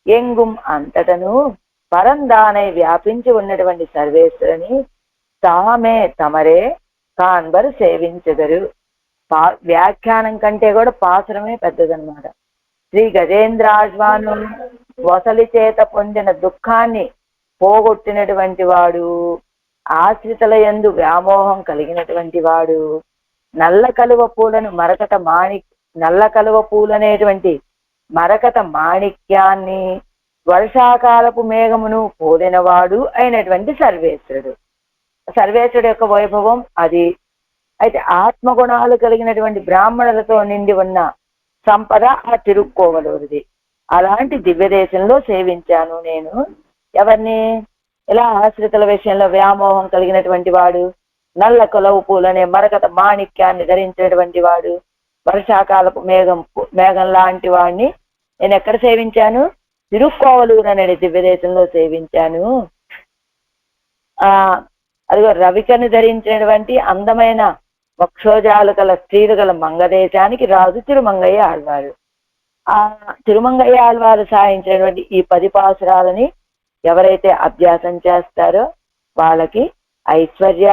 ఎంగుం అంతటను పరందానై వ్యాపించి ఉన్నటువంటి సర్వేశ్వరుని తామే తమరే కాన్బరు సేవించెదరు. వ్యాఖ్యానం కంటే కూడా పాసురమే పెద్దదన్నమాట. శ్రీ గజేంద్రాజ్వాను వసలి చేత పొందిన దుఃఖాన్ని పోగొట్టినటువంటి వాడు, ఆశ్రితల యందు వ్యామోహం కలిగినటువంటి వాడు, నల్ల కలువ పూలను నల్ల కలువ పూలనేటువంటి మరకత మాణిక్యాన్ని వర్షాకాలపు మేఘమును పోలినవాడు అయినటువంటి సర్వేశ్వరుడు. సర్వేశ్వరుడు యొక్క వైభవం అది. అయితే ఆత్మగుణాలు కలిగినటువంటి బ్రాహ్మణులతో నిండి ఉన్న సంపద ఆ తిరుక్కోవలూరిది. అలాంటి దివ్యదేశంలో సేవించాను నేను. ఎవరిని? ఇలా ఆశ్రితుల విషయంలో వ్యామోహం కలిగినటువంటి వాడు, నల్ల కొలవు పూలనే మరకత మాణిక్యాన్ని ధరించినటువంటి వాడు, వర్షాకాలపు మేఘం లాంటి వాడిని నేను ఎక్కడ సేవించాను? తిరుక్కోవలూరు అనే దివ్యదేశంలో సేవించాను. అదిగో రవికను ధరించినటువంటి అందమైన వక్షోజాలు గల స్త్రీలు గల మంగదేశానికి రాజు తిరుమంగయ్య ఆళ్వారు. ఆ తిరుమంగయ్య ఆళ్వారు సాయించినటువంటి ఈ 10 పాసురాలని ఎవరైతే అభ్యాసం చేస్తారో వాళ్ళకి ఐశ్వర్య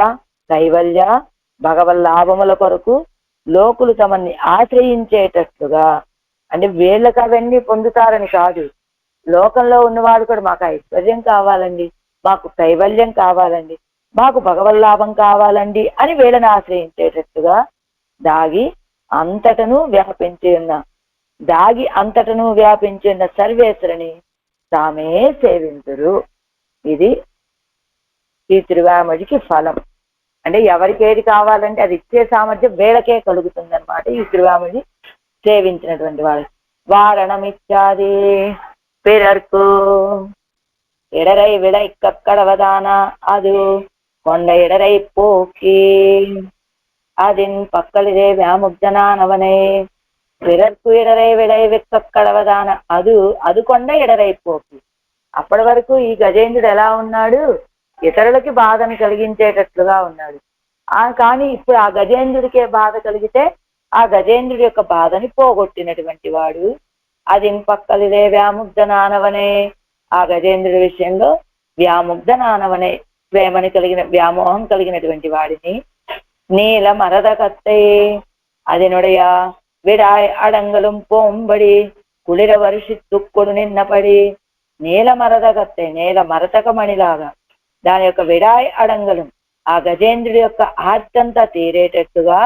కైవల్య భగవల్లాభముల కొరకు లోకులు తమని ఆశ్రయించేటట్లుగా, అంటే వీళ్ళకి అవన్నీ పొందుతారని కాదు, లోకంలో ఉన్నవాడు కూడా మాకు ఐశ్వర్యం కావాలండి, మాకు కైవల్యం కావాలండి, మాకు భగవల్లాభం కావాలండి అని వీళ్ళని ఆశ్రయించేటట్టుగా దాగి అంతటను వ్యాపించి ఉన్న సర్వేశ్వరుని తామే సేవింతురు. ఇది ఈ తిరువామడికి ఫలం. అంటే ఎవరికి ఏది కావాలంటే అది ఇచ్చే సామర్థ్యం వీళ్ళకే కలుగుతుంది అనమాట. ఈ తిరువామడి సేవించినటువంటి వాళ్ళకి. వారణమిత్యాది పిరర్కు இடரை விடை கக்கடவதான அது கொண்ட இடரை போக்கி அதின் பக்களிதே వ్యాముగ్ధనానవనే పిరర్కు இடரை విడై వెక్కడవదాన అది కొండ ఎడరై పోకి. అప్పటి వరకు ఈ గజేంద్రుడు ఎలా ఉన్నాడు? ఇతరులకి బాధను కలిగించేటట్లుగా ఉన్నాడు. కానీ ఇప్పుడు ఆ గజేంద్రుడికే బాధ కలిగితే ఆ గజేంద్రుడి యొక్క బాధని పోగొట్టినటువంటి వాడు. అది పక్కలిదే వ్యాముగ్ధనానవనే, ఆ గజేంద్రుడి విషయంలో వ్యాముగ్ధనానవనే ప్రేమని కలిగిన వ్యామోహం కలిగినటువంటి వాడిని. నీల మరద కత్తై అదినుடைய విడాయ్ అడంగలం పోంబడి కుళిర వర్షిత్తుక్కుడు నిన్నపడి. నీల మరద కత్తై, నీల మరతకమణిలాగా దాని యొక్క విడాయ్ అడంగలం ఆ గజేంద్రుడి యొక్క ఆర్తంతా తీరేటట్టుగా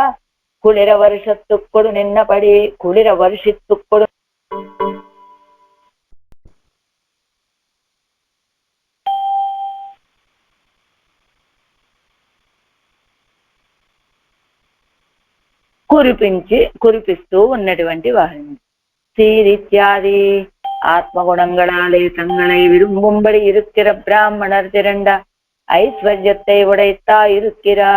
కుళిర వర్షత్తుక్కుడు నిన్నపడి, కుళిర వర్షిత్తుక్కుడు కురిపిస్తూ ఉన్నటువంటి వారిని. சீரித்யாதி ஆத்மகுணங்களாலே தங்களை விரும்பும்படி இருக்கிற பிராமணர் திரண்ட ఐశ్వర్యத்தை ఉడైతా ఇరుక్కిరా.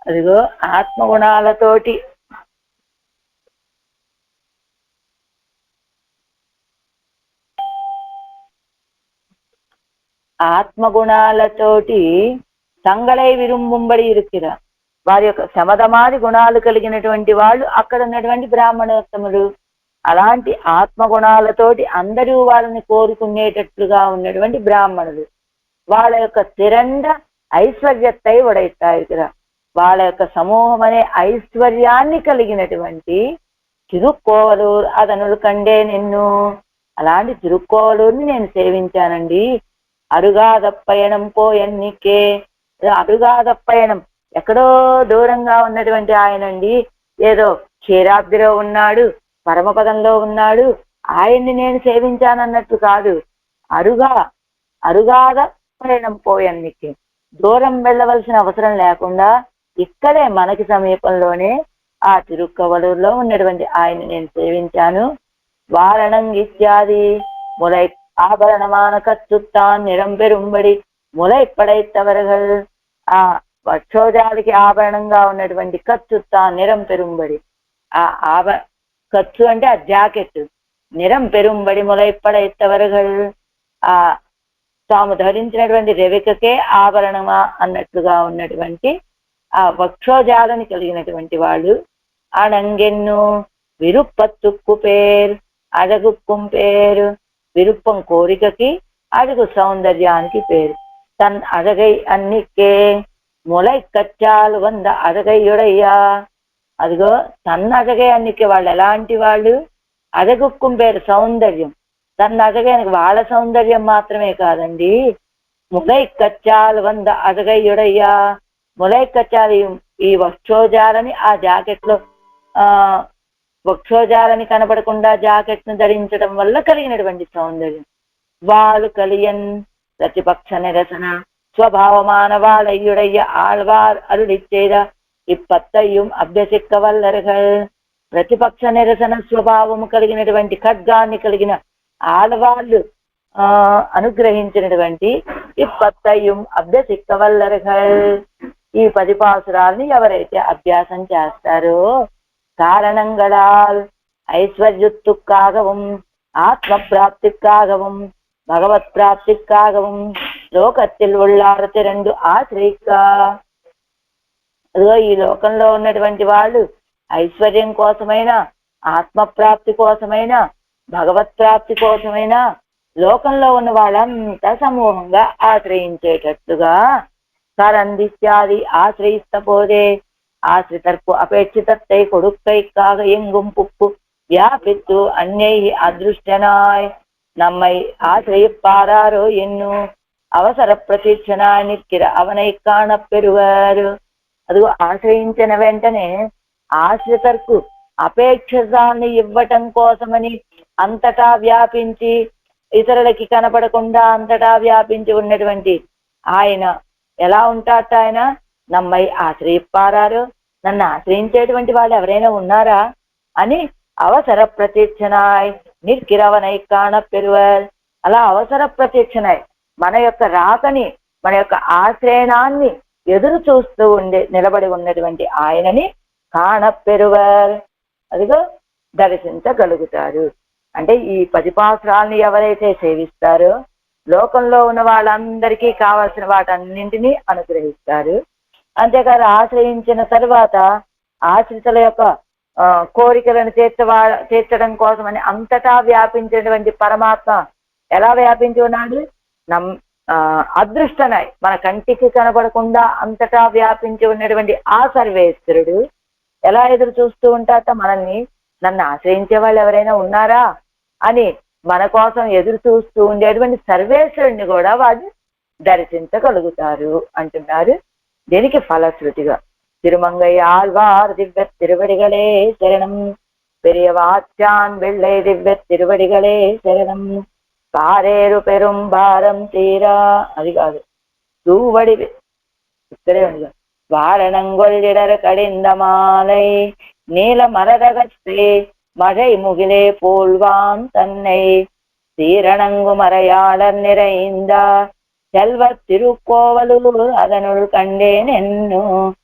అదిగో ఆత్మగుణాలతోటి తంగళై విరుంబుంబడి ఇరుక్కిరా. వారి యొక్క శమధమాది గుణాలు కలిగినటువంటి వాళ్ళు అక్కడ ఉన్నటువంటి బ్రాహ్మణోత్తములు. అలాంటి ఆత్మగుణాలతోటి అందరూ వాళ్ళని కోరుకునేటట్లుగా ఉన్నటువంటి బ్రాహ్మణులు. వాళ్ళ యొక్క తిరండ ఐశ్వర్యத்தை ఉడైతాయిరా. వాళ్ళ యొక్క సమూహం అనే ఐశ్వర్యాన్ని కలిగినటువంటి తిరుక్కోవలూరు అదనులు కండే నిన్ను. అలాంటి తిరుక్కోవలూరుని నేను సేవించానండి. అరుగాదప్పయణం పోయన్నికే. అరుగాదప్పయణం ఎక్కడో దూరంగా ఉన్నటువంటి ఆయనండి. ఏదో క్షీరాబ్దిలో ఉన్నాడు, పరమపదంలో ఉన్నాడు, ఆయన్ని నేను సేవించానన్నట్టు కాదు. అరుగాద పయనం పోయన్నికి దూరం వెళ్ళవలసిన అవసరం లేకుండా ఇక్కడే మనకి సమీపంలోనే ఆ తిరుక్కవలూరులో ఉన్నటువంటి ఆయన్ని నేను సేవించాను. వారణం ఇత్యాది ములై ఆభరణమాన కచ్చుత్తాన్ నిరంబెరుంబడి ములై పడైతవరగల్. ఆ వక్షోజాలకి ఆభరణంగా ఉన్నటువంటి కచ్చుత్తాన్ నిరంపెరుంబడి. ఆ ఖర్చు అంటే ఆ జాకెట్. నిరంపెరుంబడి ములై పడైతవరగల్. ఆ తాము ధరించినటువంటి రెవికకే ఆభరణమా అన్నట్లుగా ఉన్నటువంటి ఆ వక్షోజాలని కలిగినటువంటి వాళ్ళు. అణంగెన్ను విరుప్పత్తుక్కు పేరు అడగుక్కుం పేరు. విరుప్పం కోరికకి, అడుగు సౌందర్యానికి పేరు. తన్ అడగై అన్నికే ములై కచ్చాలు వంద అడగయ్యుడయ్యా. అదిగో తన్ అడగై అన్నికే వాళ్ళు ఎలాంటి వాళ్ళు? అడగుక్కుం పేరు సౌందర్యం. తన అడగైన వాళ్ళ సౌందర్యం మాత్రమే కాదండి, ములై కచ్చాలు వంద అడగయ్యుడయ్యా. ములై కచ్చాలు ఈ వక్షోజాలని ఆ జాకెట్ లో వక్షోజాలని కనపడకుండా జాకెట్ ను ధరించడం వల్ల కలిగినటువంటి సౌందర్యం. వాళ్ళు కలియన్ ప్రతిపక్ష నిరసన స్వభావమాన వాళ్ళయ్యుడయ్య ఆళ్వార్ అరుడిచ్చేద ఇప్పత్తయ్యం అభ్యసిక్క వల్లరగల్. ప్రతిపక్ష నిరసన స్వభావము కలిగినటువంటి ఖడ్గాన్ని కలిగిన ఆడవాళ్ళు అనుగ్రహించినటువంటి ఇప్పత్తయ్యం అభ్యసిక్క వల్లరగల్. ఈ 10 పాసురాల్ని ఎవరైతే అభ్యాసం చేస్తారో காரணங்களால் ஐஸ்வர்யத்துக்காகவும் ஆத்ம பிராப்திக்காகவும் பகவத் பிராப்திக்காகவும் లోకத்தில் உள்ளారతి 2 ఆశ్రయికా. అదిగో ఈ లోకంలో ఉన్నటువంటి వాళ్ళు ఐశ్వర్యం కోసమైనా, ఆత్మప్రాప్తి కోసమైనా, భగవత్ ప్రాప్తి కోసమైనా లోకంలో ఉన్న వాళ్ళంతా సమూహంగా ఆశ్రయించేటట్లుగా కరందిత్యాది ఆశ్రయిస్తపోదే ஆசிரிதற்கு அபேட்சிதத்தை கொடுக்கைக்காக எங்கும் புப்பு வியாபித்து அன்னை அதிருஷ்டனாய் நம்மை ஆசிரியப்பாரோ என்னும் అవసర ప్రతీక్షనాయ నిక్కిర అవనై కాణపెరువారు. అదిగో ఆశ్రయించిన వెంటనే ఆశ్రితర్కు అపేక్షాన్ని ఇవ్వటం కోసమని అంతటా వ్యాపించి, ఇతరులకి కనపడకుండా అంతటా వ్యాపించి ఉన్నటువంటి ఆయన ఎలా ఉంటాట? ఆయన నమ్మై ఆశ్రయిప్పారారు, నన్ను ఆశ్రయించేటువంటి వాళ్ళు ఎవరైనా ఉన్నారా అని అవసర ప్రతీక్షనాయ్ నిర్కిరవనై కాణపెరువర్. అలా అవసర ప్రతీక్షనాయ్ మన యొక్క రాకని, మన యొక్క ఆశ్రయణాన్ని ఎదురు చూస్తూ నిలబడి ఉన్నటువంటి ఆయనని కాణపెరువర్, అదిగో దర్శించగలుగుతారు. అంటే ఈ 10 పాసురాల్ని ఎవరైతే సేవిస్తారో లోకంలో ఉన్న వాళ్ళందరికీ కావాల్సిన వాటన్నింటినీ అనుగ్రహిస్తారు. అంతేకాదు ఆశ్రయించిన తరువాత ఆశ్రితుల యొక్క కోరికలను తీర్చడం కోసమని అంతటా వ్యాపించినటువంటి పరమాత్మ ఎలా వ్యాపించి ఉన్నాడు? అదృష్టనాయ్ మన కంటికి కనబడకుండా అంతటా వ్యాపించి ఉన్నటువంటి ఆ సర్వేశ్వరుడు ఎలా ఎదురు చూస్తూ ఉంటాట? మనల్ని, నన్ను ఆశ్రయించే వాళ్ళు ఎవరైనా ఉన్నారా అని మన కోసం ఎదురు చూస్తూ ఉండేటువంటి సర్వేశ్వరుడిని కూడా వాళ్ళు దర్శించగలుగుతారు అంటున్నారు. దీనికి ఫలశ్రుతిగా తిరుమంగై ఆళ్వార్ దివ్య తిరువడిగలే శరణం, పెరియవాచ్యాన్ వెళ్ళే దివ్య తిరువడిగలే శరణం, కారేరు పెరుం భారం తీరా. అది కాదు, తూవడి ఇక్కడే ఉంది. வாரணங்கொள்ளிடர் கடிந்த மாலை நீல மரதகத்தே மழை முகிலே போல்வான் தன்னை சீரணங்கு மறையாளர் நிறைந்த செல்வ திருக்கோவலூர் அதனுள் கண்டேன் என்னும்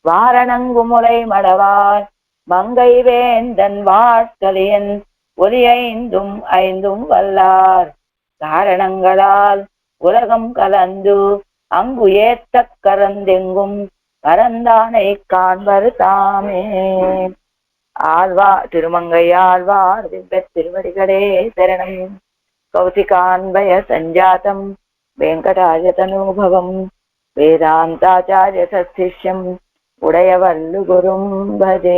வாரணங்கு முலை மடவார் மங்கை வேந்தன் வாழ்க்கலியன் ஒலியைந்தும் ஐந்தும் வல்லார் காரணங்களால் உலகம் கலந்து அங்கு ஏத்த கரந்தெங்கும் பரந்தானை காண்பர் தாமே. ஆழ்வார் திருமங்கை ஆழ்வார் திவ்ய திருவடிகளே சரணம். கௌசிகான்வய சஞ்சாதம் வெங்கடாஜதனூபவம் வேதாந்தாச்சாரிய சத்சிஷ்யம் உடையவல்லு குரும் பஜே.